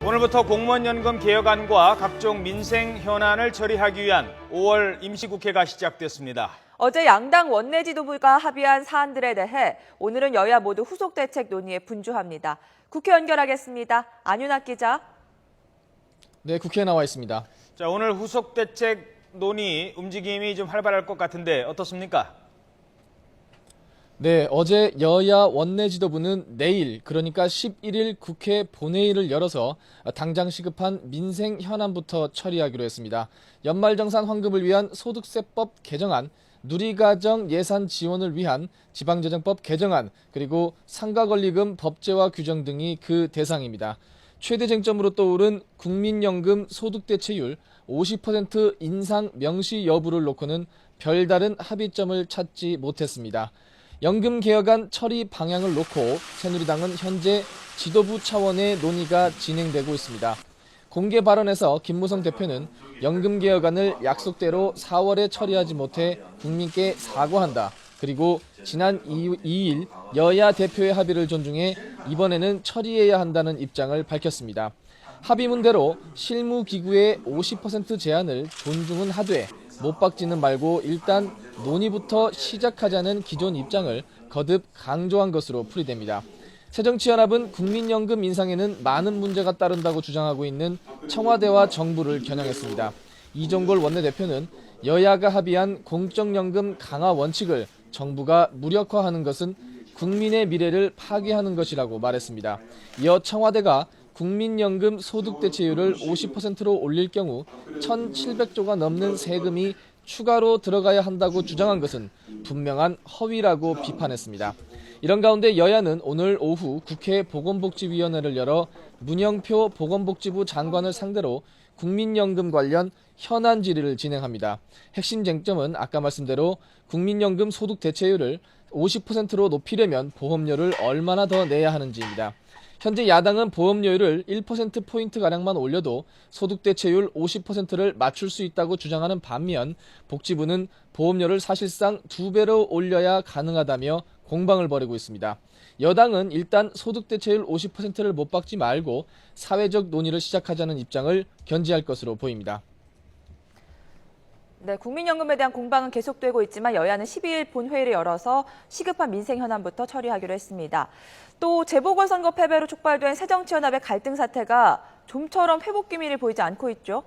오늘부터 공무원연금 개혁안과 각종 민생 현안을 처리하기 위한 5월 임시국회가 시작됐습니다. 어제 양당 원내 지도부가 합의한 사안들에 대해 오늘은 여야 모두 후속 대책 논의에 분주합니다. 국회 연결하겠습니다. 안윤학 기자. 네, 국회에 나와 있습니다. 자, 오늘 후속 대책 논의 움직임이 좀 활발할 것 같은데 어떻습니까? 네, 어제 여야 원내 지도부는 내일, 그러니까 11일 국회 본회의를 열어서 당장 시급한 민생 현안부터 처리하기로 했습니다. 연말정산 환급을 위한 소득세법 개정안, 누리과정 예산 지원을 위한 지방재정법 개정안, 그리고 상가권리금 법제화 규정 등이 그 대상입니다. 최대 쟁점으로 떠오른 국민연금 소득대체율 50% 인상 명시 여부를 놓고는 별다른 합의점을 찾지 못했습니다. 연금개혁안 처리 방향을 놓고 새누리당은 현재 지도부 차원의 논의가 진행되고 있습니다. 공개 발언에서 김무성 대표는 연금개혁안을 약속대로 4월에 처리하지 못해 국민께 사과한다. 그리고 지난 2일 여야 대표의 합의를 존중해 이번에는 처리해야 한다는 입장을 밝혔습니다. 합의문대로 실무기구의 50% 제한을 존중은 하되 못 박지는 말고 일단 논의부터 시작하자는 기존 입장을 거듭 강조한 것으로 풀이됩니다. 새정치연합은 국민연금 인상에는 많은 문제가 따른다고 주장하고 있는 청와대와 정부를 겨냥했습니다. 이종걸 원내대표는 여야가 합의한 공적연금 강화 원칙을 정부가 무력화하는 것은 국민의 미래를 파괴하는 것이라고 말했습니다. 이어 청와대가 국민연금 소득대체율을 50%로 올릴 경우 1,700조가 넘는 세금이 추가로 들어가야 한다고 주장한 것은 분명한 허위라고 비판했습니다. 이런 가운데 여야는 오늘 오후 국회 보건복지위원회를 열어 문영표 보건복지부 장관을 상대로 국민연금 관련 현안 질의를 진행합니다. 핵심 쟁점은 아까 말씀대로 국민연금 소득대체율을 50%로 높이려면 보험료를 얼마나 더 내야 하는지입니다. 현재 야당은 보험료율을 1%포인트가량만 올려도 소득대체율 50%를 맞출 수 있다고 주장하는 반면 복지부는 보험료를 사실상 2배로 올려야 가능하다며 공방을 벌이고 있습니다. 여당은 일단 소득대체율 50%를 못 박지 말고 사회적 논의를 시작하자는 입장을 견지할 것으로 보입니다. 네, 국민연금에 대한 공방은 계속되고 있지만 여야는 12일 본회의를 열어서 시급한 민생 현안부터 처리하기로 했습니다. 또 재보궐선거 패배로 촉발된 새정치연합의 갈등 사태가 좀처럼 회복 기미를 보이지 않고 있죠?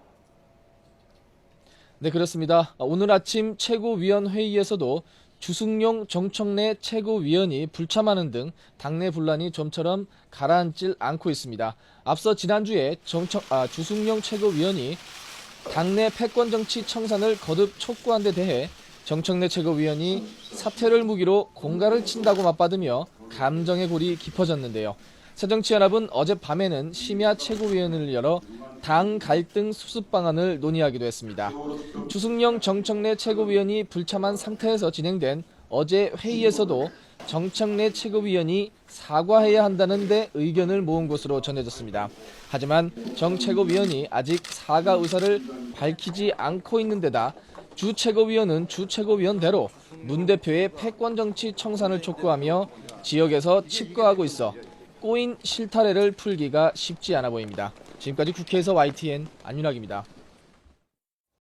네, 그렇습니다. 오늘 아침 최고위원회의에서도 주승용 정청래 최고위원이 불참하는 등 당내 분란이 좀처럼 가라앉질 않고 있습니다. 앞서 지난주에 주승용 최고위원이 당내 패권정치 청산을 거듭 촉구한 데 대해 정청래 최고위원이 사퇴를 무기로 공갈을 친다고 맞받으며 감정의 골이 깊어졌는데요. 새정치연합은 어젯밤에는 심야 최고위원회를 열어 당 갈등 수습 방안을 논의하기도 했습니다. 주승용 정청래 최고위원이 불참한 상태에서 진행된 어제 회의에서도 정청래 최고위원이 사과해야 한다는 데 의견을 모은 것으로 전해졌습니다. 하지만 정 최고위원이 아직 사과 의사를 밝히지 않고 있는 데다 주 최고위원은 주 최고위원대로 문 대표의 패권정치 청산을 촉구하며 지역에서 칩거하고 있어 꼬인 실타래를 풀기가 쉽지 않아 보입니다. 지금까지 국회에서 YTN 안윤학입니다.